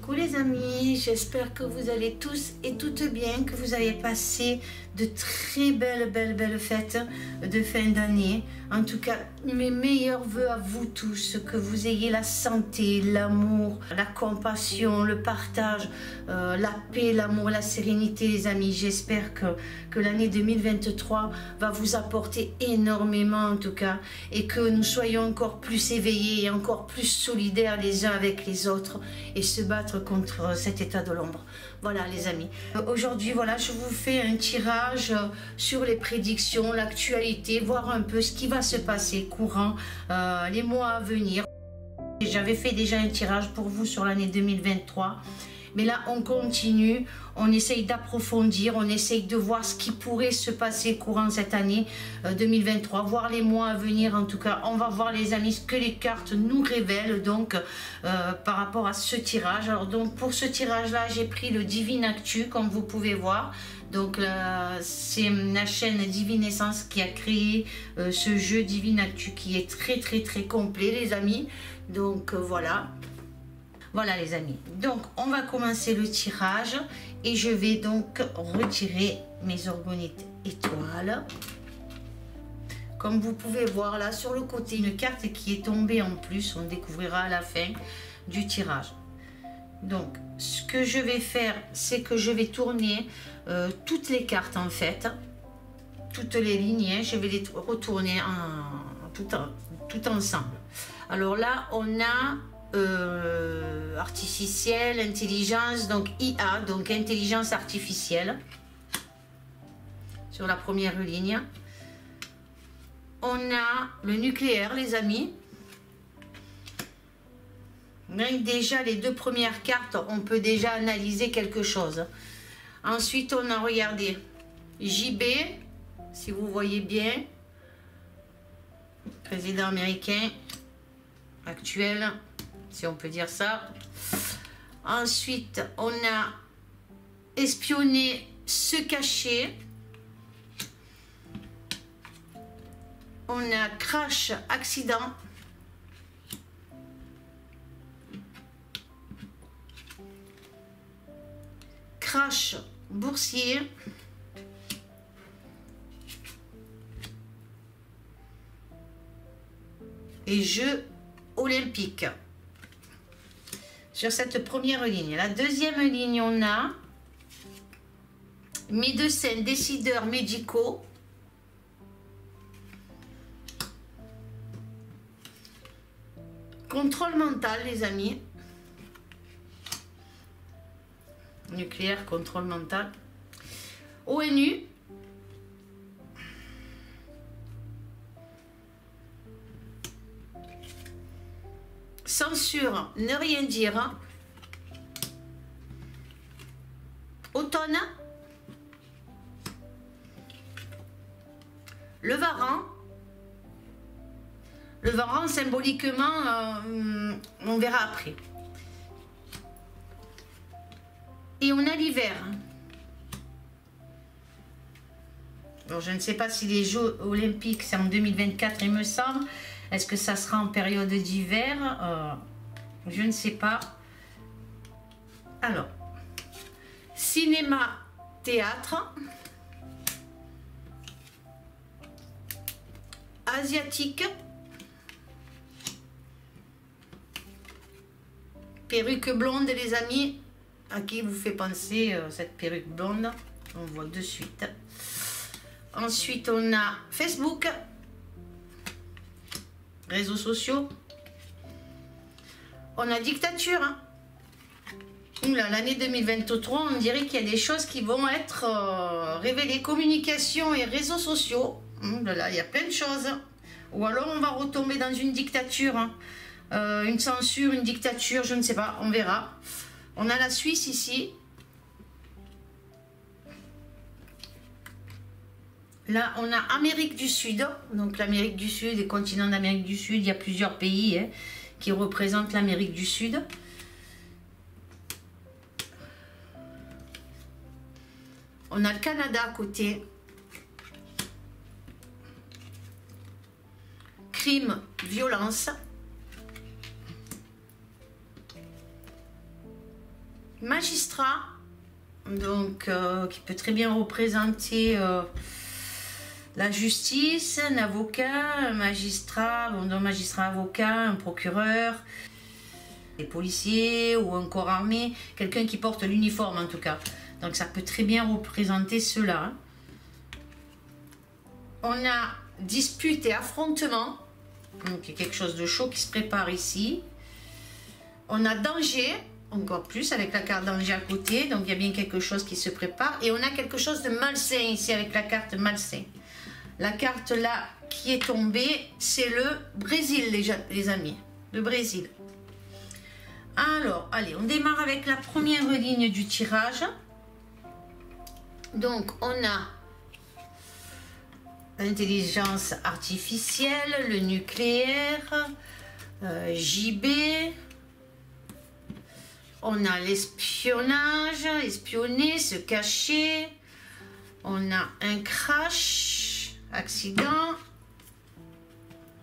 Coucou les amis, j'espère que vous allez tous et toutes bien, que vous avez passé de très belles fêtes de fin d'année. En tout cas, mes meilleurs voeux à vous tous, que vous ayez la santé, l'amour, la compassion, le partage, la paix, l'amour, la sérénité les amis. J'espère que l'année 2023 va vous apporter énormément en tout cas, et que nous soyons encore plus éveillés et encore plus solidaires les uns avec les autres et se battre contre cet état de l'ombre. Voilà les amis. Aujourd'hui, voilà, je vous fais un tirage sur les prédictions, l'actualité, voir un peu ce qui va se passer courant les mois à venir. J'avais fait déjà un tirage pour vous sur l'année 2023. Mais là, on continue, on essaye d'approfondir, on essaye de voir ce qui pourrait se passer courant cette année 2023, voir les mois à venir. En tout cas, on va voir les amis ce que les cartes nous révèlent donc par rapport à ce tirage. Alors donc pour ce tirage-là, j'ai pris le Divine Actu, comme vous pouvez voir. Donc c'est la chaîne Divine Essence qui a créé ce jeu Divine Actu qui est très complet les amis. Donc voilà. Voilà les amis, donc on va commencer le tirage et je vais donc retirer mes orgonites étoiles. Comme vous pouvez voir là sur le côté, une carte qui est tombée en plus, on découvrira à la fin du tirage. Donc ce que je vais faire, c'est que je vais tourner toutes les cartes en fait, toutes les lignes, je vais les retourner tout ensemble. Alors là on a artificielle, intelligence, donc IA, donc intelligence artificielle sur la première ligne. On a le nucléaire les amis. Donc déjà les deux premières cartes, on peut déjà analyser quelque chose. Ensuite on a regardé JB, si vous voyez bien, président américain actuel, si on peut dire ça. Ensuite, on a espionné, se cacher. On a crash, accident. Crash, boursier. Et jeu olympique. Sur cette première ligne. La deuxième ligne, on a médecins, décideurs médicaux. Contrôle mental, les amis. Nucléaire, contrôle mental. ONU. Censure, ne rien dire. Automne. Le Varan. Le Varan, symboliquement, on verra après. Et on a l'hiver. Alors, je ne sais pas si les Jeux olympiques, c'est en 2024, il me semble. Est-ce que ça sera en période d'hiver? Je ne sais pas. Alors, cinéma, théâtre, asiatique, perruque blonde les amis. À qui vous fait penser cette perruque blonde? On voit de suite. Ensuite, on a Facebook. Réseaux sociaux. On a dictature. Hein. L'année 2023, on dirait qu'il y a des choses qui vont être révélées. Communication et réseaux sociaux. Là, il y a plein de choses. Ou alors on va retomber dans une dictature. Hein. Une censure, une dictature, je ne sais pas. On verra. On a la Suisse ici. Là, on a Amérique du Sud. Donc, l'Amérique du Sud, les continents d'Amérique du Sud, il y a plusieurs pays hein, qui représentent l'Amérique du Sud. On a le Canada à côté. Crime, violence. magistrat, donc qui peut très bien représenter la justice, un avocat, un magistrat, un magistrat avocat, un procureur, des policiers ou un corps armé, quelqu'un qui porte l'uniforme en tout cas. Donc ça peut très bien représenter cela. On a dispute et affrontement, donc il y a quelque chose de chaud qui se prépare ici. On a danger, encore plus avec la carte danger à côté, donc il y a bien quelque chose qui se prépare. Et on a quelque chose de malsain ici avec la carte malsain. La carte là qui est tombée, c'est le Brésil les amis, le Brésil. Alors, allez, on démarre avec la première ligne du tirage. Donc, on a l'intelligence artificielle, le nucléaire, JB. On a l'espionnage, espionner, se cacher. On a un crash, accident.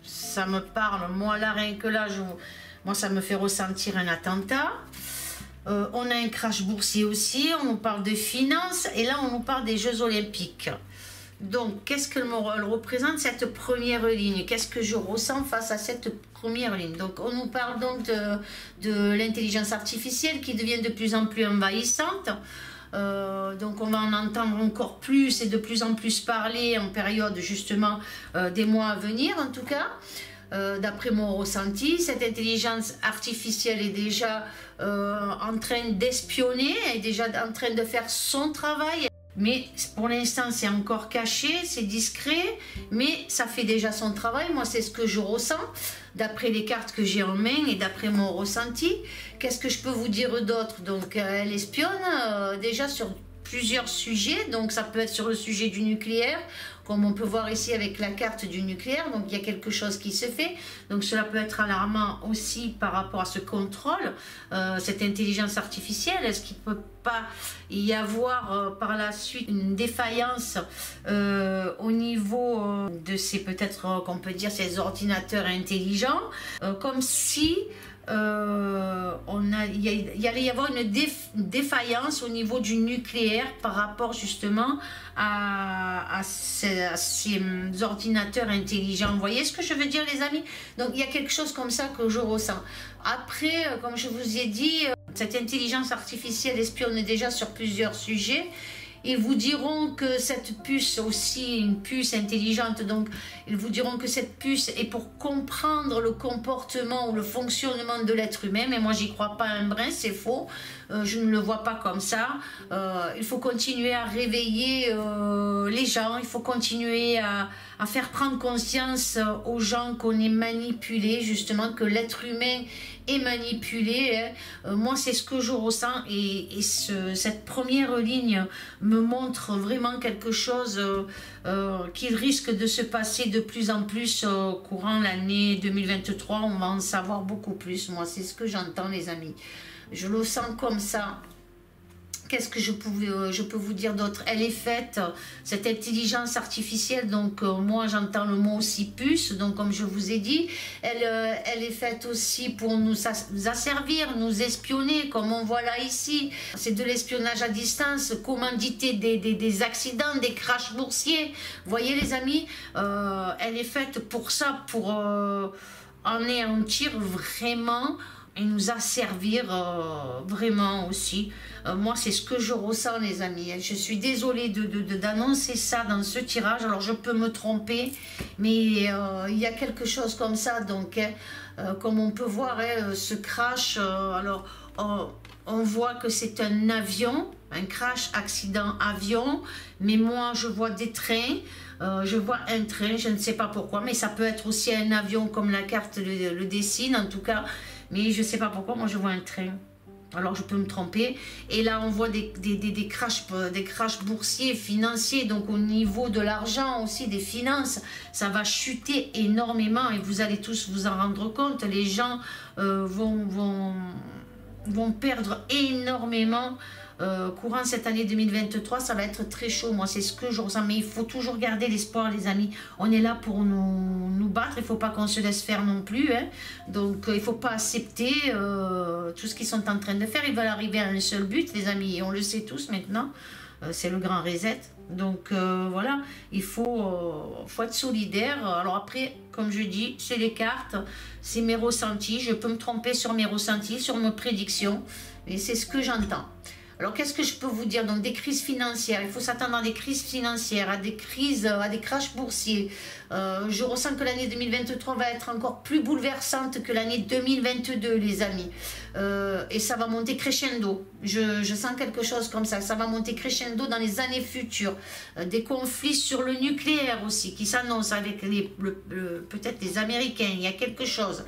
Ça me parle, moi là, rien que là, moi ça me fait ressentir un attentat. On a un crash boursier aussi, on nous parle de finances et là on nous parle des Jeux Olympiques. Donc qu'est-ce qu'elle représente cette première ligne? Qu'est-ce que je ressens face à cette première ligne? Donc on nous parle donc de l'intelligence artificielle qui devient de plus en plus envahissante. Donc on va en entendre encore plus et de plus en plus parler en période justement des mois à venir en tout cas. D'après mon ressenti, cette intelligence artificielle est déjà en train d'espionner, est déjà en train de faire son travail. Mais pour l'instant, c'est encore caché, c'est discret, mais ça fait déjà son travail. Moi, c'est ce que je ressens d'après les cartes que j'ai en main et d'après mon ressenti. Qu'est-ce que je peux vous dire d'autre? Donc, elle espionne déjà sur plusieurs sujets. Donc, ça peut être sur le sujet du nucléaire, comme on peut voir ici avec la carte du nucléaire. Donc, il y a quelque chose qui se fait. Donc, cela peut être alarmant aussi par rapport à ce contrôle, cette intelligence artificielle. Est-ce qu'il ne peut pas y avoir par la suite une défaillance au niveau de ces, peut-être qu'on peut dire, ces ordinateurs intelligents, comme si il allait y avoir une défaillance au niveau du nucléaire par rapport justement à ces ordinateurs intelligents. Vous voyez ce que je veux dire les amis? Donc il y a quelque chose comme ça que je ressens. Après, comme je vous ai dit, cette intelligence artificielle espionne déjà sur plusieurs sujets. Ils vous diront que cette puce aussi, une puce intelligente, donc ils vous diront que cette puce est pour comprendre le comportement ou le fonctionnement de l'être humain, mais moi j'y crois pas un brin, c'est faux, je ne le vois pas comme ça. Il faut continuer à réveiller les gens, il faut continuer à faire prendre conscience aux gens qu'on est manipulé, justement que l'être humain est manipulé. Moi c'est ce que je ressens et cette première ligne me montre vraiment quelque chose qui risque de se passer de plus en plus courant l'année 2023. On va en savoir beaucoup plus. Moi c'est ce que j'entends les amis, je le sens comme ça. Qu'est-ce que je peux vous dire d'autre? Elle est faite, cette intelligence artificielle, donc moi j'entends le mot aussi puce, donc comme je vous ai dit, elle est faite aussi pour nous asservir, nous espionner, comme on voit là ici. C'est de l'espionnage à distance, commanditer des accidents, des crashs boursiers. Vous voyez les amis, elle est faite pour ça, pour anéantir vraiment et nous asservir vraiment aussi. Moi c'est ce que je ressens les amis. Je suis désolée d'annoncer ça dans ce tirage, alors je peux me tromper, mais il y a quelque chose comme ça. Donc comme on peut voir ce crash, alors on voit que c'est un avion, un crash, accident, avion, mais moi je vois des trains. Je vois un train, je ne sais pas pourquoi, mais ça peut être aussi un avion comme la carte le dessine en tout cas, mais je ne sais pas pourquoi, moi je vois un train. Alors je peux me tromper. Et là on voit des crashs boursiers, financiers, donc au niveau de l'argent aussi, des finances, ça va chuter énormément et vous allez tous vous en rendre compte. Les gens vont vont perdre énormément. Courant cette année 2023, ça va être très chaud. Moi, c'est ce que je ressens. Mais il faut toujours garder l'espoir, les amis. On est là pour nous battre. Il ne faut pas qu'on se laisse faire non plus. Hein. Donc, il ne faut pas accepter tout ce qu'ils sont en train de faire. Ils veulent arriver à un seul but, les amis. Et on le sait tous maintenant. C'est le grand reset. Donc, voilà. Il faut être solidaire. Alors après, comme je dis, c'est les cartes. C'est mes ressentis. Je peux me tromper sur mes ressentis, sur mes prédictions. Et c'est ce que j'entends. Alors, qu'est-ce que je peux vous dire? Donc, des crises financières. Il faut s'attendre à des crises financières, à des crises, à des crashs boursiers. Je ressens que l'année 2023 va être encore plus bouleversante que l'année 2022, les amis. Et ça va monter crescendo. Je sens quelque chose comme ça. Ça va monter crescendo dans les années futures. Des conflits sur le nucléaire aussi qui s'annoncent avec peut-être les Américains. Il y a quelque chose.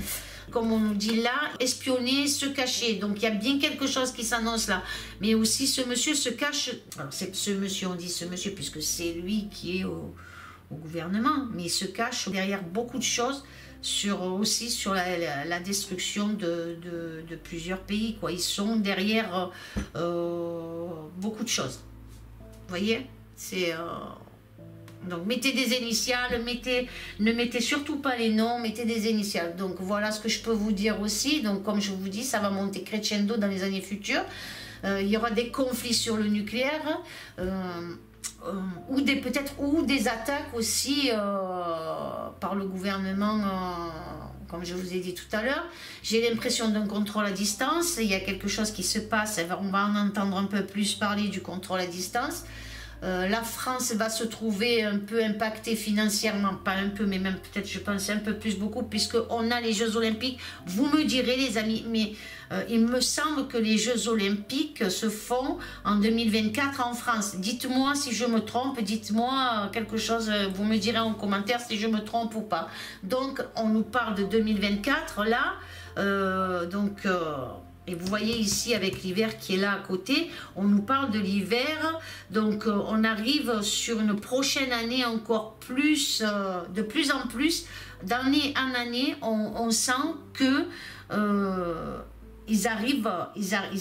Comme on nous dit là, espionner, se cacher. Donc il y a bien quelque chose qui s'annonce là. Mais aussi ce monsieur se cache. Alors c'est ce monsieur, on dit ce monsieur puisque c'est lui qui est au gouvernement. Mais il se cache derrière beaucoup de choses, aussi sur la destruction de plusieurs pays, quoi. Ils sont derrière beaucoup de choses. Vous voyez? C'est... Donc, mettez des initiales, ne mettez surtout pas les noms, mettez des initiales. Donc, voilà ce que je peux vous dire aussi. Donc, comme je vous dis, ça va monter crescendo dans les années futures. Il y aura des conflits sur le nucléaire, ou des attaques aussi par le gouvernement, comme je vous ai dit tout à l'heure. J'ai l'impression d'un contrôle à distance. Il y a quelque chose qui se passe. On va en entendre un peu plus parler du contrôle à distance. La France va se trouver un peu impactée financièrement, pas un peu, mais même peut-être, je pense, un peu plus beaucoup, puisqu'on a les Jeux Olympiques. Vous me direz, les amis, mais il me semble que les Jeux Olympiques se font en 2024 en France. Dites-moi si je me trompe, dites-moi quelque chose, vous me direz en commentaire si je me trompe ou pas. Donc, on nous parle de 2024, là, et vous voyez ici avec l'hiver qui est là à côté, on nous parle de l'hiver, donc on arrive sur une prochaine année encore plus, de plus en plus, d'année en année, on sent que ils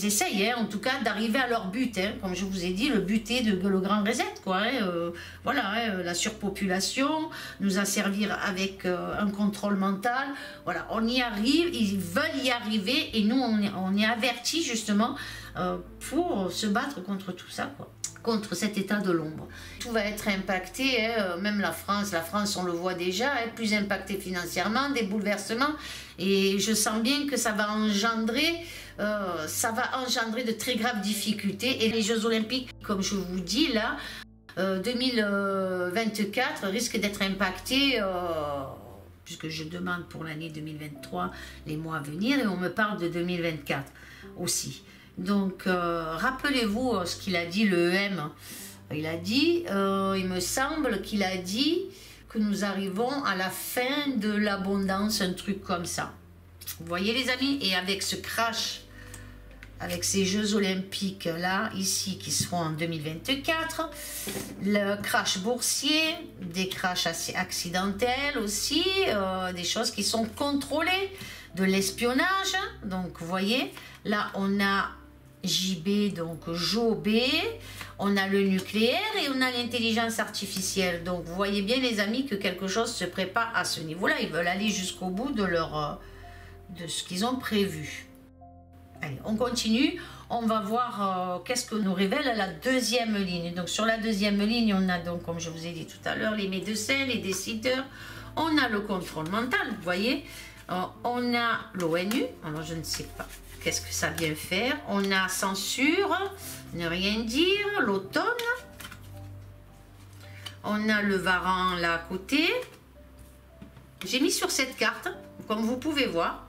essayent, hein, en tout cas, d'arriver à leur but, hein, comme je vous ai dit, le but est le grand reset, quoi, hein, voilà, hein, la surpopulation nous a servi avec un contrôle mental, voilà, on y arrive, ils veulent y arriver, et nous, on est avertis, justement, pour se battre contre tout ça, quoi, contre cet état de l'ombre. Tout va être impacté, hein, même la France, on le voit déjà, hein, plus impactée financièrement, des bouleversements, et je sens bien que ça va engendrer de très graves difficultés. Et les Jeux Olympiques, comme je vous dis là, 2024 risquent d'être impactés, puisque je demande pour l'année 2023 les mois à venir, et on me parle de 2024 aussi. Donc, rappelez-vous ce qu'il a dit, le EM. Il a dit, il me semble qu'il a dit que nous arrivons à la fin de l'abondance, un truc comme ça. Vous voyez les amis? Et avec ce crash, avec ces Jeux Olympiques là, ici, qui seront en 2024, le crash boursier, des crashs accidentels aussi, des choses qui sont contrôlées, de l'espionnage. Donc, vous voyez, là, on a JB, donc Jobé, on a le nucléaire et on a l'intelligence artificielle. Donc vous voyez bien les amis que quelque chose se prépare à ce niveau-là. Ils veulent aller jusqu'au bout de ce qu'ils ont prévu. Allez, on continue. On va voir qu'est-ce que nous révèle la deuxième ligne. Donc sur la deuxième ligne, on a donc, comme je vous ai dit tout à l'heure, les médecins, les décideurs. On a le contrôle mental, vous voyez. On a l'ONU, alors je ne sais pas qu'est-ce que ça vient faire. On a censure, ne rien dire, l'automne. On a le Varan là à côté. J'ai mis sur cette carte, comme vous pouvez voir.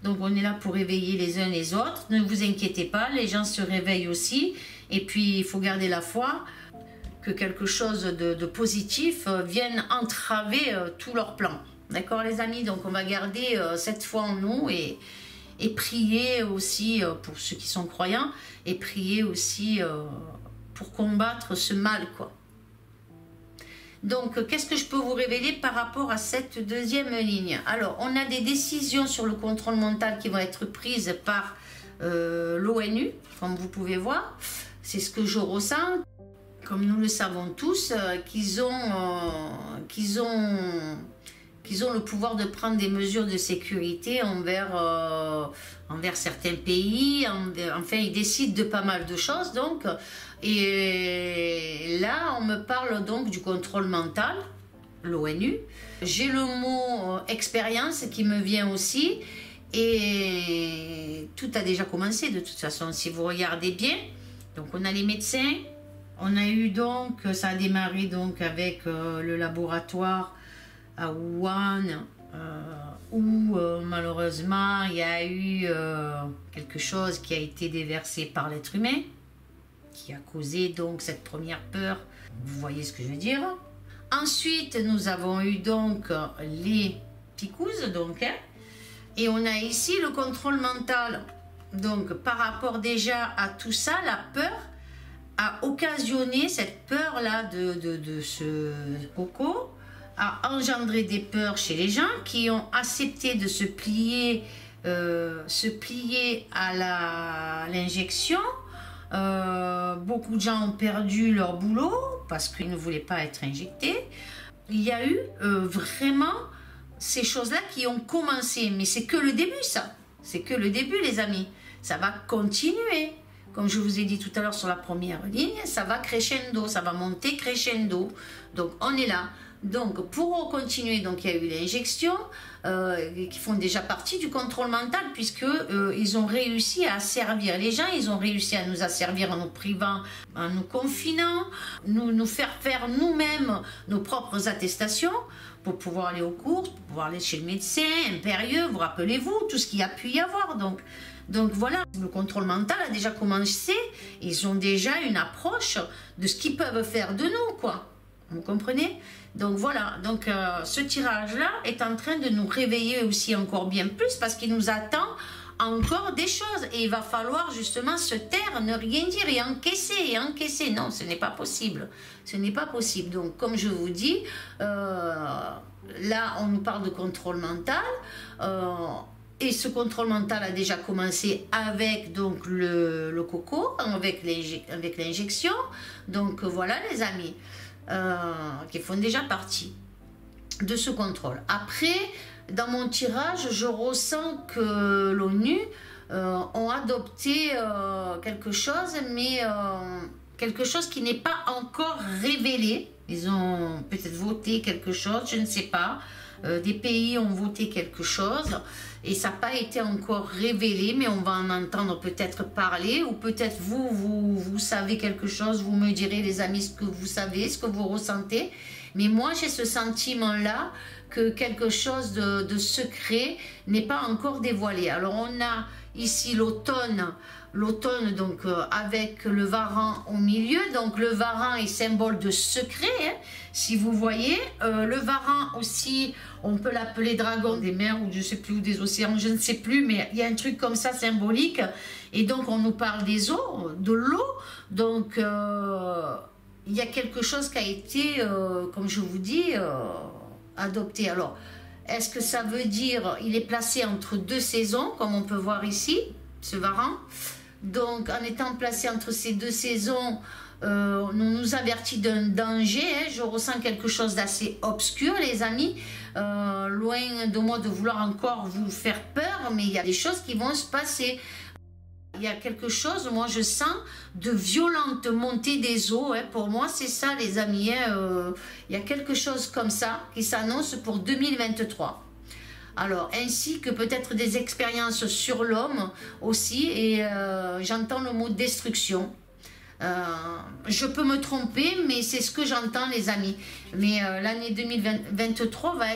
Donc on est là pour réveiller les uns les autres. Ne vous inquiétez pas, les gens se réveillent aussi. Et puis il faut garder la foi que quelque chose de positif vienne entraver tous leurs plans. D'accord les amis? Donc on va garder cette foi en nous et prier aussi pour ceux qui sont croyants, et prier aussi pour combattre ce mal, quoi. Donc, qu'est-ce que je peux vous révéler par rapport à cette deuxième ligne? Alors, on a des décisions sur le contrôle mental qui vont être prises par l'ONU, comme vous pouvez voir. C'est ce que je ressens. Comme nous le savons tous, qu'ils ont le pouvoir de prendre des mesures de sécurité envers certains pays. Enfin, ils décident de pas mal de choses, donc. Et là, on me parle donc du contrôle mental, l'ONU. J'ai le mot expérience qui me vient aussi. Et tout a déjà commencé, de toute façon, si vous regardez bien. Donc, on a les médecins. On a eu donc, ça a démarré donc avec le laboratoire à Wuhan, où malheureusement il y a eu quelque chose qui a été déversé par l'être humain, qui a causé donc cette première peur. Vous voyez ce que je veux dire. Ensuite, nous avons eu donc les psychoses, donc, hein, et on a ici le contrôle mental. Donc, par rapport déjà à tout ça, la peur a occasionné cette peur-là de ce coco, a engendré des peurs chez les gens qui ont accepté de se plier à l'injection. Beaucoup de gens ont perdu leur boulot parce qu'ils ne voulaient pas être injectés. Il y a eu vraiment ces choses-là qui ont commencé, mais c'est que le début, ça. C'est que le début, les amis. Ça va continuer. Comme je vous ai dit tout à l'heure sur la première ligne, ça va crescendo, ça va monter crescendo. Donc, on est là. Donc, pour continuer, donc il y a eu l'injection qui font déjà partie du contrôle mental puisque ils ont réussi à asservir les gens, ils ont réussi à nous asservir en nous privant, en nous confinant, nous faire faire nous-mêmes nos propres attestations pour pouvoir aller aux courses, pour pouvoir aller chez le médecin, impérieux, vous rappelez-vous, tout ce qu'il y a pu y avoir. Donc voilà, le contrôle mental a déjà commencé, ils ont déjà une approche de ce qu'ils peuvent faire de nous, quoi. Vous comprenez? Donc voilà, donc ce tirage-là est en train de nous réveiller aussi encore bien plus parce qu'il nous attend encore des choses et il va falloir justement se taire, ne rien dire et encaisser. Non, ce n'est pas possible. Ce n'est pas possible. Donc comme je vous dis, là on nous parle de contrôle mental. Et ce contrôle mental a déjà commencé avec donc le coco, avec l'injection. Donc voilà les amis, qui font déjà partie de ce contrôle. Après, dans mon tirage, je ressens que l'ONU ont adopté quelque chose, mais quelque chose qui n'est pas encore révélé. Ils ont peut-être voté quelque chose, je ne sais pas. Des pays ont voté quelque chose et ça n'a pas été encore révélé, mais on va en entendre peut-être parler, ou peut-être vous savez quelque chose, vous me direz les amis ce que vous savez, ce que vous ressentez, mais moi j'ai ce sentiment-là que quelque chose de secret n'est pas encore dévoilé. Alors on a ici l'automne donc avec le varan au milieu, donc le varan est symbole de secret, hein, si vous voyez, le varan aussi, on peut l'appeler dragon des mers ou je ne sais plus, ou des océans, je ne sais plus, mais il y a un truc comme ça symbolique, et donc on nous parle des eaux, de l'eau, donc il y a quelque chose qui a été, comme je vous dis, adopté. Alors, est-ce que ça veut dire, il est placé entre deux saisons, comme on peut voir ici, ce varan. Donc, en étant placé entre ces deux saisons, on nous avertit d'un danger. Hein. Je ressens quelque chose d'assez obscur, les amis. Loin de moi de vouloir encore vous faire peur, mais il y a des choses qui vont se passer. Il y a quelque chose, moi je sens, de violente montée des eaux. Hein. Pour moi, c'est ça, les amis. Hein. Il y a quelque chose comme ça qui s'annonce pour 2023. Alors, ainsi que peut-être des expériences sur l'homme aussi, et j'entends le mot destruction. Je peux me tromper, mais c'est ce que j'entends, les amis. Mais l'année 2023 va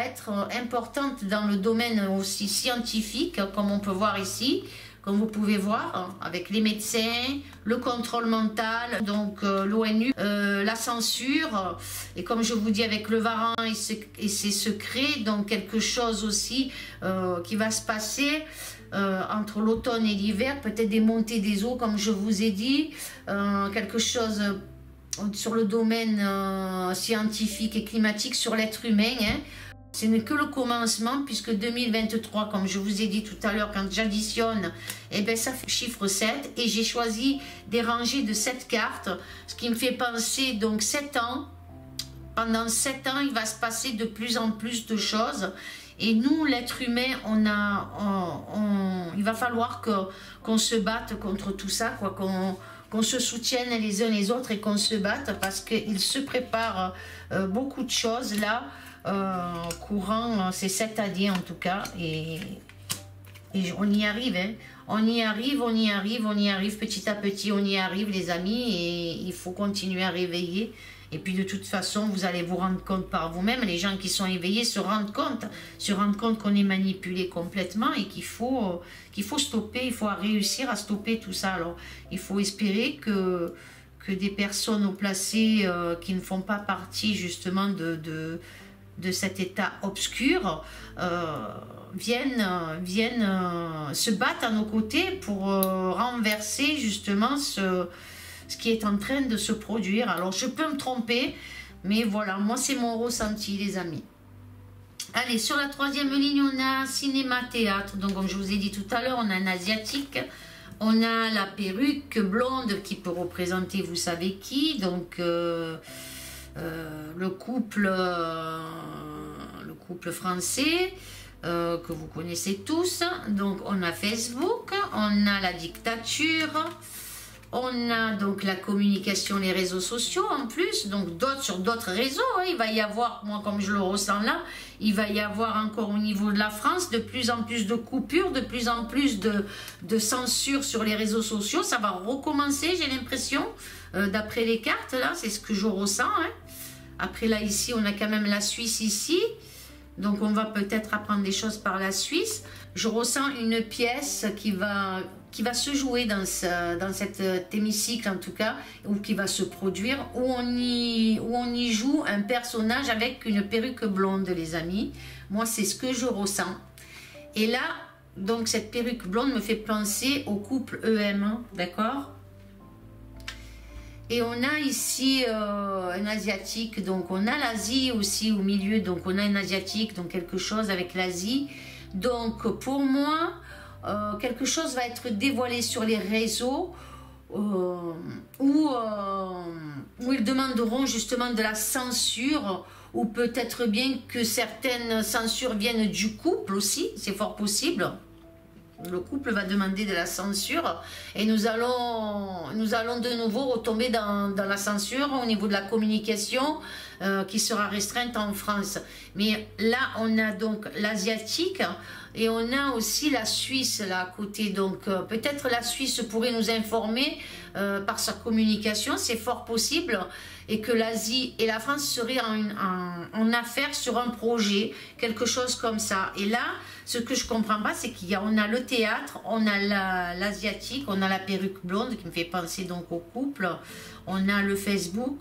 être importante dans le domaine aussi scientifique, comme on peut voir ici. Comme vous pouvez voir, avec les médecins, le contrôle mental, donc l'ONU, la censure, et comme je vous dis avec le varan et ses secrets, donc quelque chose aussi qui va se passer entre l'automne et l'hiver, peut-être des montées des eaux, comme je vous ai dit, quelque chose sur le domaine scientifique et climatique, sur l'être humain, hein. Ce n'est que le commencement, puisque 2023, comme je vous ai dit tout à l'heure, quand j'additionne, eh ben, ça fait chiffre 7. Et j'ai choisi des rangées de 7 cartes, ce qui me fait penser donc 7 ans. Pendant 7 ans, il va se passer de plus en plus de choses. Et nous, l'être humain, il va falloir qu'on se batte contre tout ça, quoi, qu'on se soutienne les uns les autres et qu'on se batte, parce qu'il se prépare beaucoup de choses là, courant ces 7 années en tout cas, et on y arrive, hein. On y arrive petit à petit, on y arrive les amis, et il faut continuer à réveiller. Et puis de toute façon, vous allez vous rendre compte par vous-même, les gens qui sont éveillés se rendent compte qu'on est manipulé complètement et qu'il faut stopper, il faut réussir à stopper tout ça. Alors, il faut espérer que des personnes haut placées qui ne font pas partie justement de cet état obscur viennent se battre à nos côtés pour renverser justement ce qui est en train de se produire. Alors je peux me tromper, mais voilà, moi c'est mon ressenti les amis. Allez, sur la 3e ligne, on a cinéma, théâtre. Donc comme je vous ai dit tout à l'heure, on a un asiatique. On a la perruque blonde qui peut représenter vous savez qui. Donc le couple français que vous connaissez tous. Donc on a Facebook, on a la dictature, on a donc la communication, les réseaux sociaux en plus, donc sur d'autres réseaux, hein, il va y avoir, moi comme je le ressens là, il va y avoir encore au niveau de la France de plus en plus de coupures, de plus en plus de censure sur les réseaux sociaux. Ça va recommencer, j'ai l'impression, d'après les cartes là, c'est ce que je ressens. Hein. Après là ici, on a quand même la Suisse ici, donc on va peut-être apprendre des choses par la Suisse. Je ressens une pièce qui va se jouer dans cet hémicycle en tout cas, ou qui va se produire, où on y joue un personnage avec une perruque blonde les amis. Moi c'est ce que je ressens. Et là, donc cette perruque blonde me fait penser au couple EM, d'accord? Et on a ici un asiatique, donc on a l'Asie aussi au milieu, donc on a un asiatique, donc quelque chose avec l'Asie. Donc pour moi, quelque chose va être dévoilé sur les réseaux où ils demanderont justement de la censure, ou peut-être bien que certaines censures viennent du couple aussi, c'est fort possible. Le couple va demander de la censure et nous allons de nouveau retomber dans la censure au niveau de la communication qui sera restreinte en France. Mais là, on a donc l'asiatique et on a aussi la Suisse là à côté. Donc peut-être la Suisse pourrait nous informer par sa communication, c'est fort possible, et que l'Asie et la France seraient en affaire sur un projet, quelque chose comme ça. Et là, ce que je comprends pas, c'est qu'on a le théâtre, on a l'asiatique, on a la perruque blonde qui me fait penser donc au couple, on a le Facebook,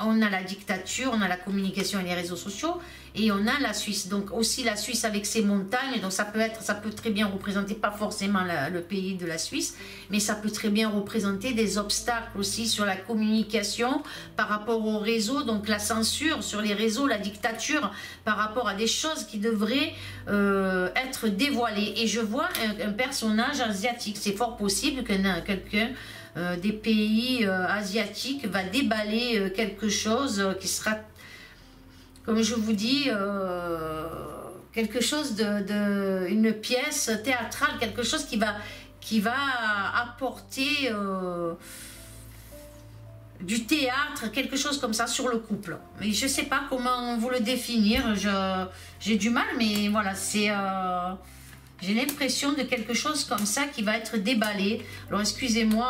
on a la dictature, on a la communication et les réseaux sociaux, et on a la Suisse. Donc aussi la Suisse avec ses montagnes, donc ça peut très bien représenter, pas forcément le pays de la Suisse, mais ça peut très bien représenter des obstacles aussi sur la communication par rapport aux réseaux, donc la censure sur les réseaux, la dictature par rapport à des choses qui devraient être dévoilées. Et je vois un personnage asiatique, c'est fort possible que quelqu'un des pays asiatiques va déballer quelque chose qui sera, comme je vous dis, quelque chose une pièce théâtrale, quelque chose qui va apporter du théâtre, quelque chose comme ça sur le couple. Mais je ne sais pas comment vous le définir, j'ai du mal, mais voilà, j'ai l'impression de quelque chose comme ça qui va être déballé. Alors excusez-moi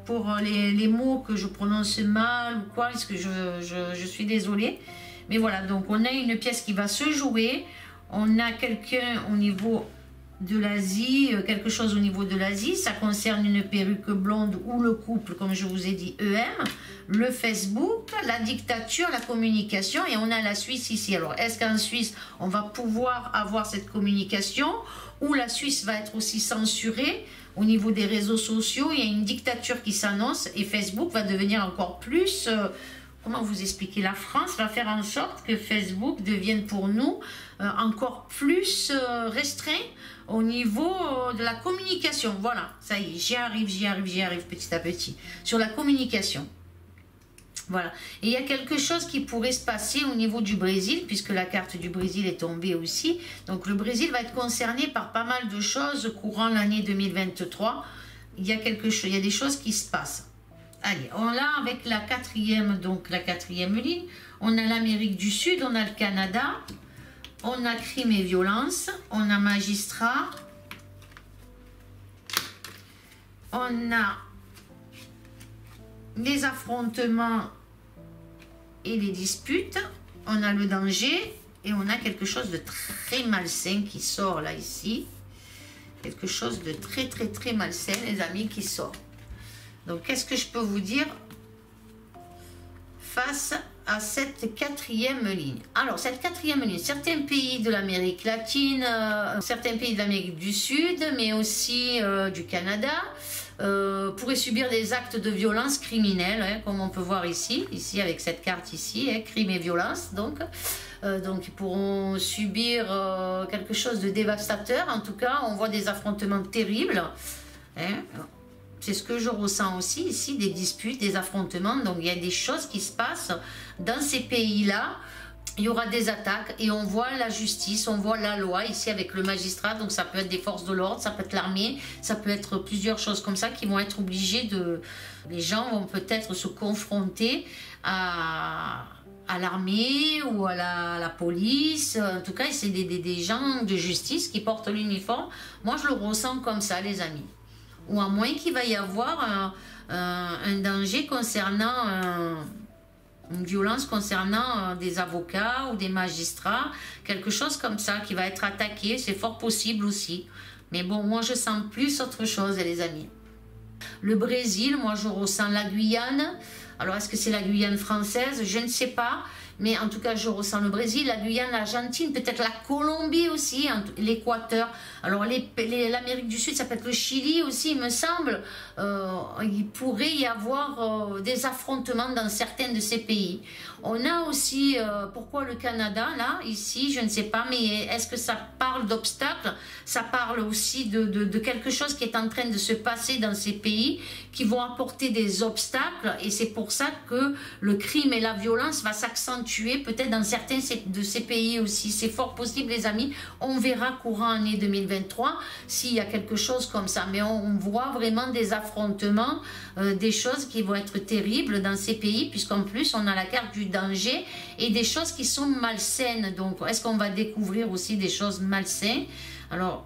pour les mots que je prononce mal ou quoi, parce que je suis désolée. Mais voilà, donc on a une pièce qui va se jouer. On a quelqu'un au niveau de l'Asie, quelque chose au niveau de l'Asie. Ça concerne une perruque blonde ou le couple, comme je vous ai dit, EM. Le Facebook, la dictature, la communication, et on a la Suisse ici. Alors, est-ce qu'en Suisse, on va pouvoir avoir cette communication, ou la Suisse va être aussi censurée au niveau des réseaux sociaux? Il y a une dictature qui s'annonce, et Facebook va devenir encore plus comment vous expliquer, la France va faire en sorte que Facebook devienne pour nous encore plus restreint au niveau de la communication. Voilà, ça y est, j'y arrive petit à petit. Sur la communication. Voilà. Et il y a quelque chose qui pourrait se passer au niveau du Brésil, puisque la carte du Brésil est tombée aussi. Donc le Brésil va être concerné par pas mal de choses courant l'année 2023. Il y a des choses qui se passent. Allez, on l'a avec la quatrième ligne. On a l'Amérique du Sud, on a le Canada, on a crime et violence, on a magistrat, on a les affrontements et les disputes, on a le danger et on a quelque chose de très malsain qui sort là ici. Quelque chose de très malsain, les amis, qui sort. Donc, qu'est-ce que je peux vous dire face à cette quatrième ligne? Alors, cette quatrième ligne, certains pays de l'Amérique latine, certains pays de l'Amérique du Sud, mais aussi du Canada, pourraient subir des actes de violence criminelle, hein, comme on peut voir ici avec cette carte ici, hein, crime et violence, donc ils pourront subir quelque chose de dévastateur. En tout cas, on voit des affrontements terribles, hein. C'est ce que je ressens aussi ici, des disputes, des affrontements. Donc il y a des choses qui se passent dans ces pays-là. Il y aura des attaques et on voit la justice, on voit la loi ici avec le magistrat. Donc ça peut être des forces de l'ordre, ça peut être l'armée, ça peut être plusieurs choses comme ça qui vont être obligées de... Les gens vont peut-être se confronter à l'armée ou à la police. En tout cas, c'est des gens de justice qui portent l'uniforme. Moi, je le ressens comme ça, les amis. Ou à moins qu'il va y avoir un danger concernant une violence concernant des avocats ou des magistrats, quelque chose comme ça qui va être attaqué, c'est fort possible aussi. Mais bon, moi je sens plus autre chose, les amis. Le Brésil, moi je ressens la Guyane. Alors est-ce que c'est la Guyane française? Je ne sais pas. Mais en tout cas, je ressens le Brésil, la Guyane, l'Argentine, peut-être la Colombie aussi, l'Équateur. Alors, l'Amérique du Sud, ça peut être le Chili aussi, il me semble. Il pourrait y avoir des affrontements dans certains de ces pays. On a aussi, pourquoi le Canada, là, ici, je ne sais pas, mais est-ce que ça parle d'obstacles? Ça parle aussi de quelque chose qui est en train de se passer dans ces pays, qui vont apporter des obstacles, et c'est pour ça que le crime et la violence va s'accentuer peut-être dans certains de ces pays aussi. C'est fort possible, les amis. On verra courant année 2023 s'il y a quelque chose comme ça. Mais on voit vraiment des affrontements, des choses qui vont être terribles dans ces pays, puisqu'en plus, on a la carte du danger et des choses qui sont malsaines. Donc, est-ce qu'on va découvrir aussi des choses malsaines? Alors,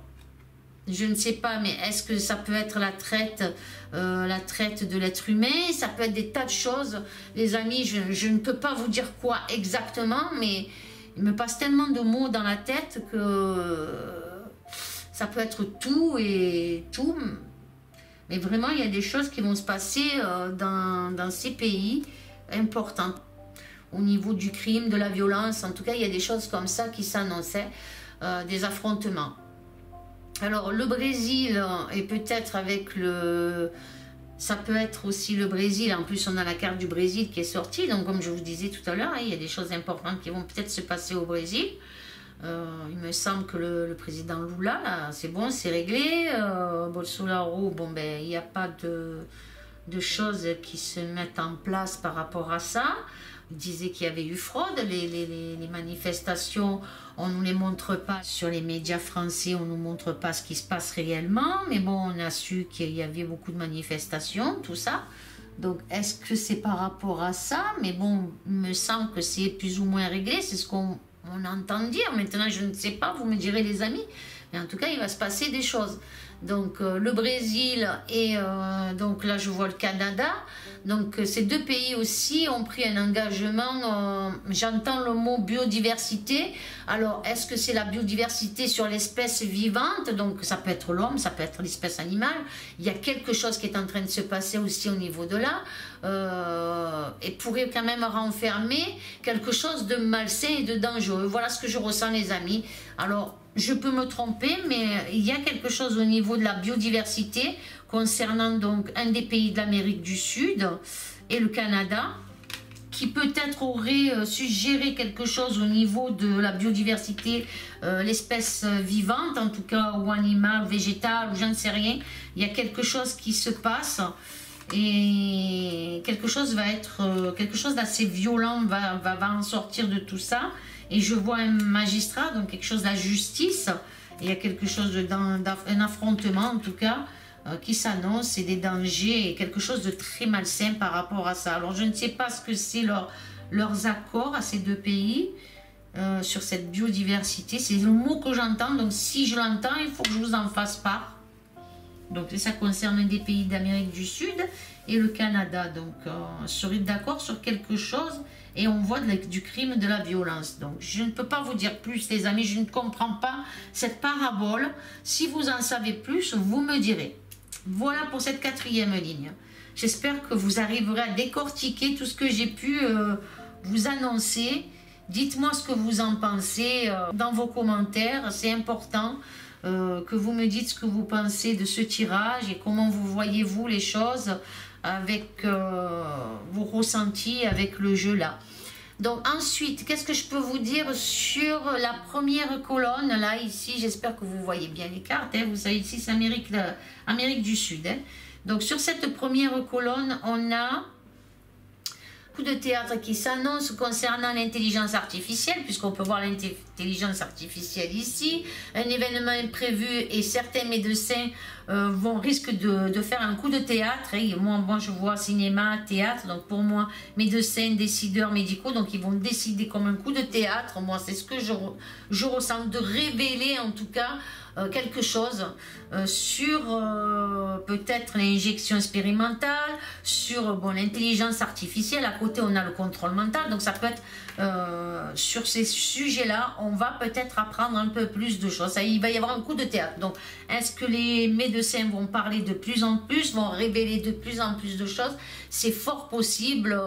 je ne sais pas, mais est-ce que ça peut être la traite de l'être humain? Ça peut être des tas de choses. Les amis, je ne peux pas vous dire quoi exactement, mais il me passe tellement de mots dans la tête que ça peut être tout et tout. Mais vraiment, il y a des choses qui vont se passer dans ces pays importants. Au niveau du crime, de la violence, en tout cas, il y a des choses comme ça qui s'annonçaient, des affrontements. Alors, le Brésil, et peut-être avec le... Ça peut être aussi le Brésil. En plus, on a la carte du Brésil qui est sortie. Donc, comme je vous disais tout à l'heure, il y a des choses importantes qui vont peut-être se passer au Brésil. Il me semble que le président Lula, c'est bon, c'est réglé. Bolsonaro, bon, ben, il n'y a pas de choses qui se mettent en place par rapport à ça. Il disait qu'il y avait eu fraude, les manifestations, on ne nous les montre pas sur les médias français, on ne nous montre pas ce qui se passe réellement, mais bon, on a su qu'il y avait beaucoup de manifestations, tout ça. Donc, est-ce que c'est par rapport à ça? Mais bon, il me semble que c'est plus ou moins réglé, c'est ce qu'on entend dire. Maintenant, je ne sais pas, vous me direz les amis, mais en tout cas, il va se passer des choses. Donc, le Brésil et donc là, je vois le Canada. Donc, ces deux pays aussi ont pris un engagement. J'entends le mot biodiversité. Alors, est-ce que c'est la biodiversité sur l'espèce vivante? Donc, ça peut être l'homme, ça peut être l'espèce animale. Il y a quelque chose qui est en train de se passer aussi au niveau de là. Et pourrait quand même renfermer quelque chose de malsain et de dangereux. Voilà ce que je ressens, les amis. Alors, je peux me tromper, mais il y a quelque chose au niveau de la biodiversité concernant donc un des pays de l'Amérique du Sud et le Canada qui peut-être aurait suggéré quelque chose au niveau de la biodiversité, l'espèce vivante en tout cas, ou animale, végétale, ou je ne sais rien. Il y a quelque chose qui se passe et quelque chose va être, quelque chose d'assez violent va en sortir de tout ça. Et je vois un magistrat, donc quelque chose de la justice. Il y a quelque chose d'un affrontement en tout cas qui s'annonce et des dangers et quelque chose de très malsain par rapport à ça. Alors je ne sais pas ce que c'est leurs accords à ces deux pays sur cette biodiversité. C'est le mot que j'entends, donc si je l'entends, il faut que je vous en fasse part. Donc ça concerne des pays d'Amérique du Sud et le Canada. Donc serait d'accord sur quelque chose et on voit du crime, de la violence. Donc je ne peux pas vous dire plus les amis, je ne comprends pas cette parabole. Si vous en savez plus, vous me direz. Voilà pour cette 4e ligne. J'espère que vous arriverez à décortiquer tout ce que j'ai pu vous annoncer. Dites-moi ce que vous en pensez dans vos commentaires, c'est important. Que vous me dites ce que vous pensez de ce tirage et comment vous voyez-vous les choses avec vos ressentis avec le jeu là. Donc ensuite, qu'est-ce que je peux vous dire sur la première colonne là, ici, j'espère que vous voyez bien les cartes, hein. Vous savez ici c'est Amérique du Sud, hein. Donc sur cette première colonne, on a coup de théâtre qui s'annonce concernant l'intelligence artificielle, puisqu'on peut voir l'intelligence artificielle ici, un événement imprévu et certains médecins risquent de faire un coup de théâtre. Et moi, je vois cinéma, théâtre, donc pour moi, médecins, décideurs médicaux, donc ils vont décider comme un coup de théâtre. Moi, c'est ce que je ressens, de révéler en tout cas quelque chose sur peut-être l'injection expérimentale, sur l'intelligence artificielle. À côté, on a le contrôle mental. Donc, ça peut être sur ces sujets-là, on va peut-être apprendre un peu plus de choses. Il va y avoir un coup de théâtre. Donc, est-ce que les médecins vont parler de plus en plus, vont révéler de plus en plus de choses? C'est fort possible.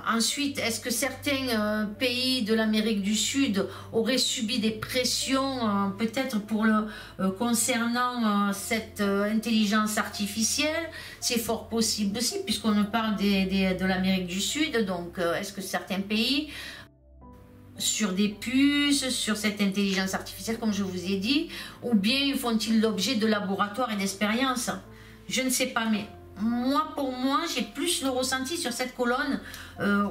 Ensuite, est-ce que certains pays de l'Amérique du Sud auraient subi des pressions peut-être concernant cette intelligence artificielle? C'est fort possible aussi puisqu'on nous parle de l'Amérique du Sud. Donc est-ce que certains pays sur des puces, sur cette intelligence artificielle comme je vous ai dit, ou bien font-ils l'objet de laboratoires et d'expériences? Je ne sais pas, mais pour moi, j'ai plus le ressenti sur cette colonne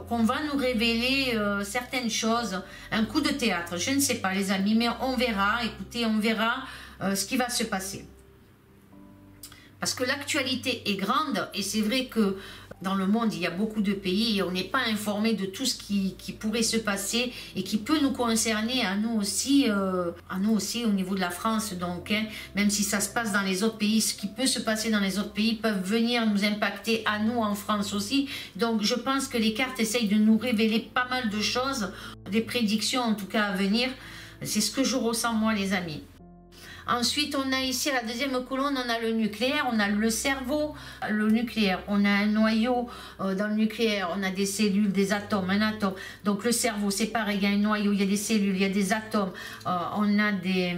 qu'on va nous révéler certaines choses, un coup de théâtre, je ne sais pas les amis, mais on verra, écoutez, on verra ce qui va se passer. Parce que l'actualité est grande et c'est vrai que dans le monde, il y a beaucoup de pays et on n'est pas informé de tout ce qui pourrait se passer et qui peut nous concerner à nous aussi au niveau de la France. Donc, hein, même si ça se passe dans les autres pays, ce qui peut se passer dans les autres pays peuvent venir nous impacter à nous en France aussi. Donc, je pense que les cartes essayent de nous révéler pas mal de choses, des prédictions en tout cas à venir. C'est ce que je ressens moi les amis. Ensuite, on a ici la deuxième colonne, on a le nucléaire, on a le cerveau, le nucléaire. On a un noyau dans le nucléaire, on a des cellules, des atomes, un atome. Donc le cerveau, c'est pareil, il y a un noyau, il y a des cellules, il y a des atomes. On a des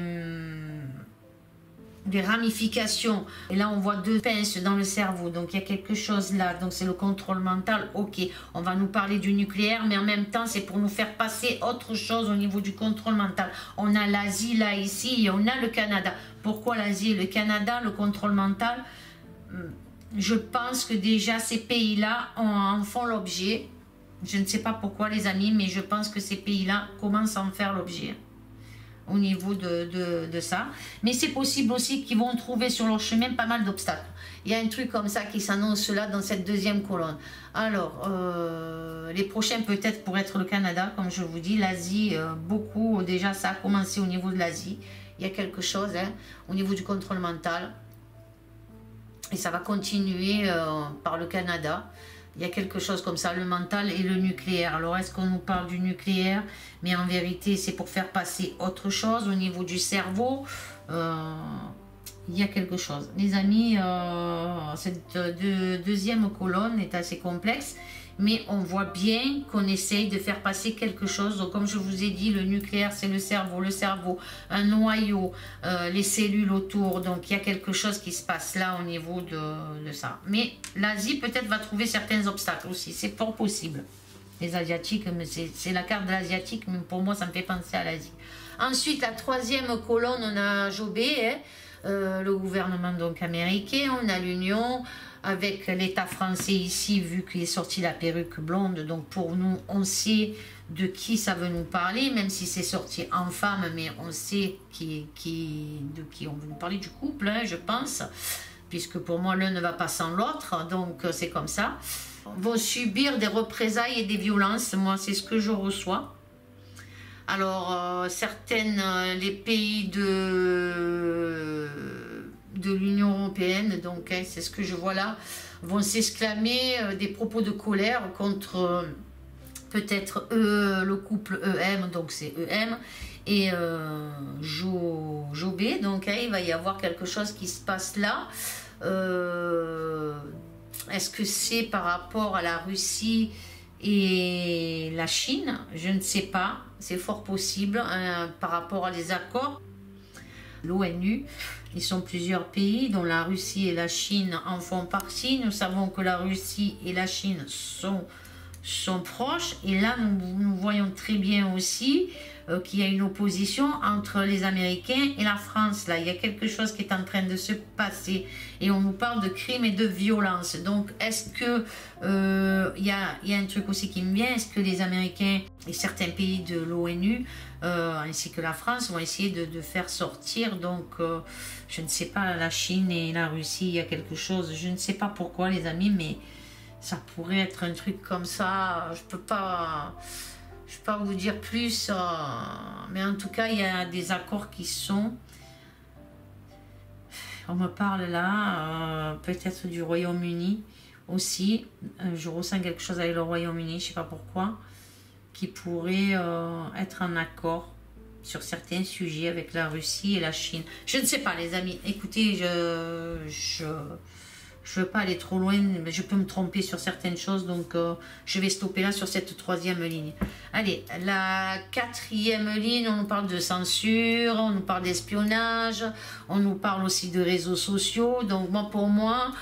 ramifications. Et là, on voit deux pinces dans le cerveau. Donc, il y a quelque chose là. Donc, c'est le contrôle mental. Ok, on va nous parler du nucléaire, mais en même temps, c'est pour nous faire passer autre chose au niveau du contrôle mental. On a l'Asie là, ici, et on a le Canada. Pourquoi l'Asie et le Canada, le contrôle mental? Je pense que déjà, ces pays-là en font l'objet. Je ne sais pas pourquoi, les amis, mais je pense que ces pays-là commencent à en faire l'objet au niveau de ça. Mais c'est possible aussi qu'ils vont trouver sur leur chemin pas mal d'obstacles. Il y a un truc comme ça qui s'annonce là dans cette deuxième colonne. Alors, les prochains peut-être pour être le Canada, comme je vous dis, l'Asie, beaucoup, déjà ça a commencé au niveau de l'Asie. Il y a quelque chose hein, au niveau du contrôle mental. Et ça va continuer par le Canada. Il y a quelque chose comme ça, le mental et le nucléaire. Alors, est-ce qu'on nous parle du nucléaire? Mais en vérité, c'est pour faire passer autre chose au niveau du cerveau. Il y a quelque chose. Les amis, cette deuxième colonne est assez complexe. Mais on voit bien qu'on essaye de faire passer quelque chose. Donc, comme je vous ai dit, le nucléaire, c'est le cerveau, un noyau, les cellules autour. Donc, il y a quelque chose qui se passe là au niveau de ça. Mais l'Asie, peut-être, va trouver certains obstacles aussi. C'est fort possible. Les Asiatiques, c'est la carte de l'Asiatique, mais pour moi, ça me fait penser à l'Asie. Ensuite, la troisième colonne, on a Jobé, le gouvernement donc américain, on a l'Union, avec l'État français ici, vu qu'il est sorti la perruque blonde. Donc pour nous, on sait de qui ça veut nous parler, même si c'est sorti en femme, mais on sait de qui on veut nous parler, du couple, hein, je pense, puisque pour moi, l'un ne va pas sans l'autre, donc c'est comme ça. Vont subir des représailles et des violences, moi c'est ce que je reçois. Alors les pays de l'Union européenne, donc hein, c'est ce que je vois là, vont s'exclamer des propos de colère contre peut-être le couple EM, donc c'est EM, et Jobé, donc hein, il va y avoir quelque chose qui se passe là. Est-ce que c'est par rapport à la Russie et la Chine? Je ne sais pas, c'est fort possible, hein, par rapport à les accords. L'ONU, ils sont plusieurs pays, dont la Russie et la Chine en font partie. Nous savons que la Russie et la Chine sont proches. Et là, nous voyons très bien aussi qu'il y a une opposition entre les Américains et la France. Là, il y a quelque chose qui est en train de se passer. Et on nous parle de crimes et de violences. Donc, est-ce que il y a un truc aussi qui me vient? Est-ce que les Américains et certains pays de l'ONU ainsi que la France vont essayer de faire sortir, donc je ne sais pas, la Chine et la Russie, il y a quelque chose, je ne sais pas pourquoi les amis, mais ça pourrait être un truc comme ça, je peux pas vous dire plus, mais en tout cas il y a des accords qui sont, on me parle là, peut-être du Royaume-Uni aussi, je ressens quelque chose avec le Royaume-Uni, je sais pas pourquoi, qui pourrait être en accord sur certains sujets avec la Russie et la Chine. Je ne sais pas les amis, écoutez, je veux pas aller trop loin, mais je peux me tromper sur certaines choses, donc je vais stopper là sur cette troisième ligne. Allez, la quatrième ligne, on nous parle de censure, on nous parle d'espionnage, on nous parle aussi de réseaux sociaux, donc pour moi,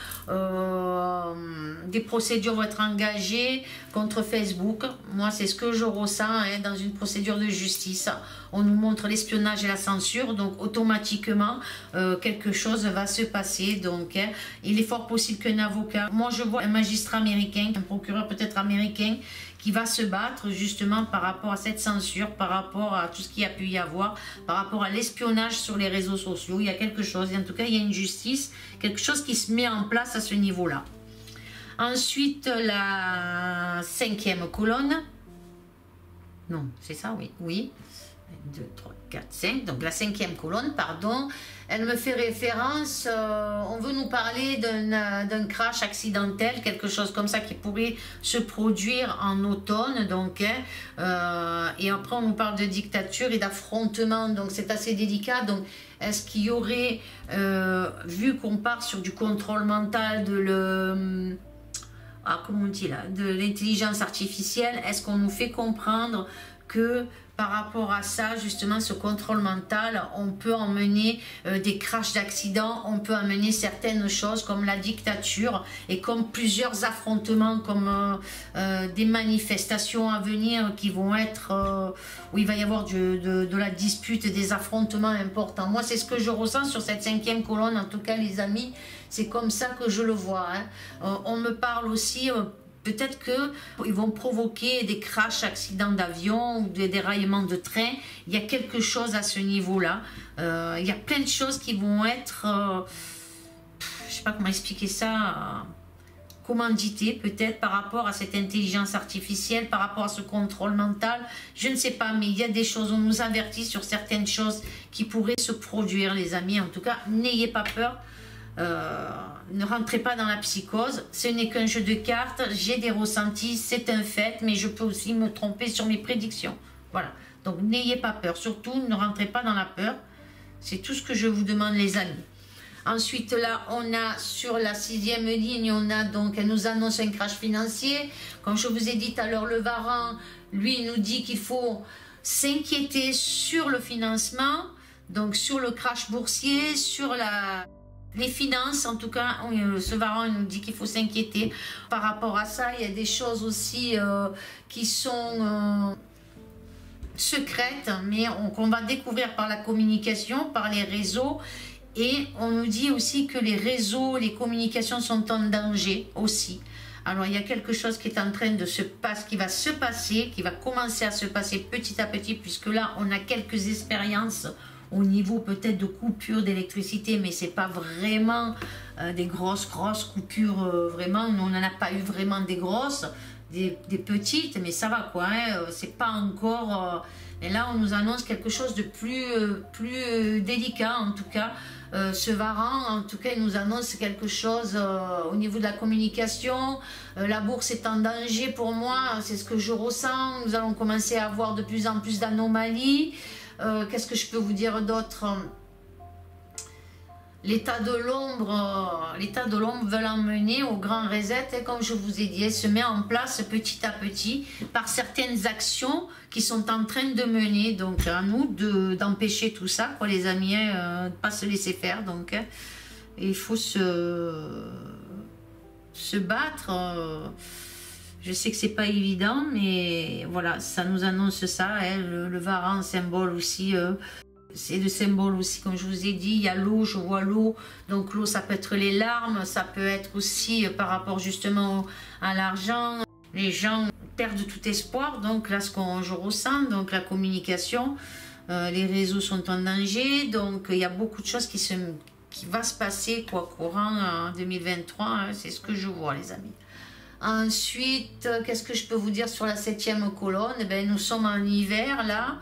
des procédures vont être engagées contre Facebook. Moi, c'est ce que je ressens hein, dans une procédure de justice. On nous montre l'espionnage et la censure, donc automatiquement, quelque chose va se passer. Donc, hein, il est fort possible qu'un avocat, moi je vois un magistrat américain, un procureur peut-être américain, qui va se battre justement par rapport à cette censure, par rapport à tout ce qu'il y a pu y avoir, par rapport à l'espionnage sur les réseaux sociaux. Il y a quelque chose, en tout cas il y a une justice, quelque chose qui se met en place à ce niveau-là. Ensuite, la cinquième colonne. Non, c'est ça, oui. Oui. 1, 2, 3, 4, 5. Donc la cinquième colonne, pardon. Elle me fait référence, on veut nous parler d'un crash accidentel, quelque chose comme ça qui pourrait se produire en automne. Donc, hein, et après on nous parle de dictature et d'affrontement, donc c'est assez délicat. Donc est-ce qu'il y aurait, vu qu'on part sur du contrôle mental comment on dit là, de l'intelligence artificielle, est-ce qu'on nous fait comprendre que par rapport à ça, justement, ce contrôle mental, on peut emmener des crashs d'accidents, on peut emmener certaines choses comme la dictature et comme plusieurs affrontements, comme des manifestations à venir qui vont être, où il va y avoir de la dispute, des affrontements importants. Moi, c'est ce que je ressens sur cette cinquième colonne, en tout cas, les amis, c'est comme ça que je le vois. Hein. On me parle aussi... peut-être qu'ils vont provoquer des crashs, accidents d'avion ou des déraillements de train. Il y a quelque chose à ce niveau-là. Il y a plein de choses qui vont être... je ne sais pas comment expliquer ça. Commanditées peut-être par rapport à cette intelligence artificielle, par rapport à ce contrôle mental. Je ne sais pas, mais il y a des choses, on nous avertit sur certaines choses qui pourraient se produire, les amis. En tout cas, n'ayez pas peur. Ne rentrez pas dans la psychose, ce n'est qu'un jeu de cartes, j'ai des ressentis, c'est un fait, mais je peux aussi me tromper sur mes prédictions. Voilà, donc n'ayez pas peur, surtout ne rentrez pas dans la peur, c'est tout ce que je vous demande les amis. Ensuite là, on a sur la sixième ligne, on a donc, elle nous annonce un crash financier, comme je vous ai dit tout à l'heure, le Varan, lui il nous dit qu'il faut s'inquiéter sur le financement, donc sur le crash boursier, sur Les finances, en tout cas, ce varan nous dit qu'il faut s'inquiéter. Par rapport à ça, il y a des choses aussi qui sont secrètes, mais qu'on va découvrir par la communication, par les réseaux. Et on nous dit aussi que les réseaux, les communications sont en danger aussi. Alors, il y a quelque chose qui est en train de se passer, qui va se passer, qui va commencer à se passer petit à petit, puisque là, on a quelques expériences au niveau peut-être de coupures d'électricité, mais c'est pas vraiment des grosses coupures, vraiment, nous on n'en a pas eu vraiment des grosses, des petites, mais ça va quoi, hein, c'est pas encore, et là on nous annonce quelque chose de plus délicat en tout cas, ce varan, en tout cas il nous annonce quelque chose au niveau de la communication, la bourse est en danger pour moi, c'est ce que je ressens, nous allons commencer à avoir de plus en plus d'anomalies. Qu'est-ce que je peux vous dire d'autre? L'état de l'ombre veut l'emmener au grand reset, et comme je vous ai dit, elle se met en place petit à petit par certaines actions qui sont en train de mener. Donc à nous d'empêcher tout ça, quoi, les amis, de ne pas se laisser faire. Donc il faut se battre. Je sais que c'est pas évident, mais voilà, ça nous annonce ça. Hein, le varan, symbole aussi, c'est le symbole aussi, comme je vous ai dit, il y a l'eau, je vois l'eau. Donc l'eau, ça peut être les larmes, ça peut être aussi par rapport justement à l'argent. Les gens perdent tout espoir, donc là, je ressens, donc la communication, les réseaux sont en danger. Donc il y a beaucoup de choses qui va se passer, quoi, courant 2023, hein, c'est ce que je vois, les amis. Ensuite, qu'est-ce que je peux vous dire sur la 7e colonne? Eh bien, nous sommes en hiver là.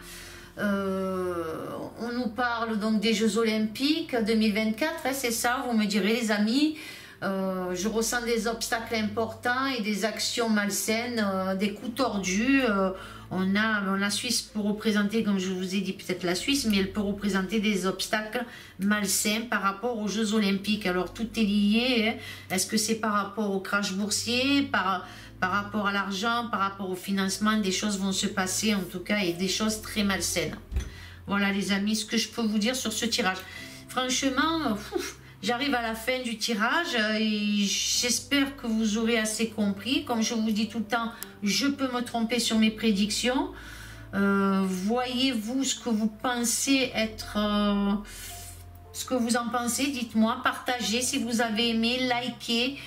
On nous parle donc des Jeux Olympiques 2024, hein, c'est ça, vous me direz les amis. Je ressens des obstacles importants et des actions malsaines, des coups tordus. On a la Suisse pour représenter, comme je vous ai dit, peut-être la Suisse, mais elle peut représenter des obstacles malsains par rapport aux Jeux Olympiques. Alors tout est lié, hein. Est-ce que c'est par rapport au crash boursier, par rapport à l'argent, par rapport au financement? Des choses vont se passer en tout cas, et des choses très malsaines. Voilà les amis, ce que je peux vous dire sur ce tirage. Franchement, j'arrive à la fin du tirage et j'espère que vous aurez assez compris. Comme je vous dis tout le temps, je peux me tromper sur mes prédictions. Voyez-vous ce que vous pensez être... ce que vous en pensez, dites-moi. Partagez si vous avez aimé, likez.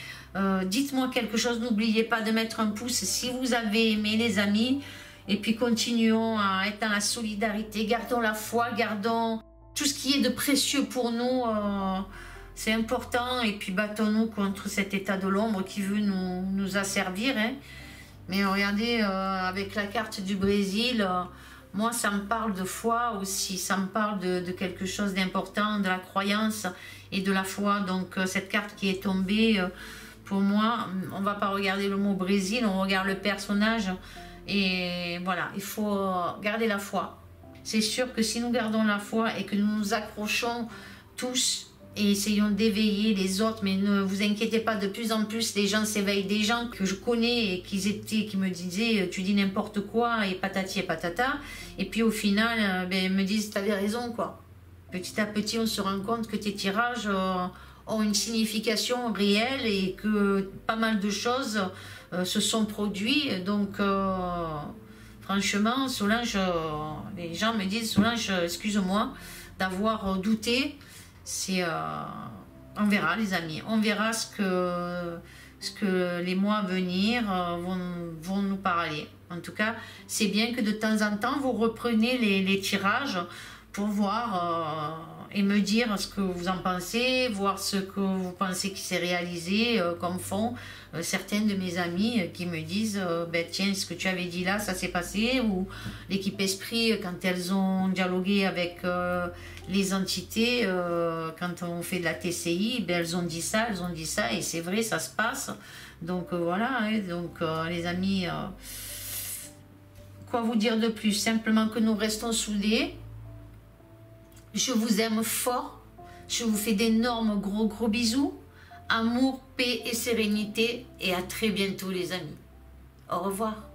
Dites-moi quelque chose. N'oubliez pas de mettre un pouce si vous avez aimé, les amis. Et puis continuons à être dans la solidarité. Gardons la foi, gardons tout ce qui est de précieux pour nous. C'est important, et puis battons-nous contre cet état de l'ombre qui veut nous asservir. Hein. Mais regardez, avec la carte du Brésil, moi ça me parle de foi aussi, ça me parle de quelque chose d'important, de la croyance et de la foi. Donc cette carte qui est tombée, pour moi, on ne va pas regarder le mot Brésil, on regarde le personnage. Et voilà, il faut garder la foi. C'est sûr que si nous gardons la foi et que nous nous accrochons tous, et essayons d'éveiller les autres, mais ne vous inquiétez pas, de plus en plus les gens s'éveillent, des gens que je connais et qui me disaient tu dis n'importe quoi et patati et patata, et puis au final me disent t'avais raison quoi. Petit à petit on se rend compte que tes tirages ont une signification réelle et que pas mal de choses se sont produites. Donc franchement Solange, les gens me disent Solange, excuse-moi d'avoir douté. On verra les amis, on verra ce que les mois à venir vont nous parler. En tout cas, c'est bien que de temps en temps vous reprenez les tirages pour voir et me dire ce que vous en pensez, voir ce que vous pensez qui s'est réalisé, comme font certaines de mes amies qui me disent tiens, ce que tu avais dit là, ça s'est passé, ou l'équipe Esprit, quand elles ont dialogué avec les entités, quand on fait de la TCI, elles ont dit ça, et c'est vrai, ça se passe. Donc voilà, hein, donc les amis, quoi vous dire de plus? Simplement que nous restons soudés. Je vous aime fort, je vous fais d'énormes gros bisous, amour, paix et sérénité, et à très bientôt les amis. Au revoir.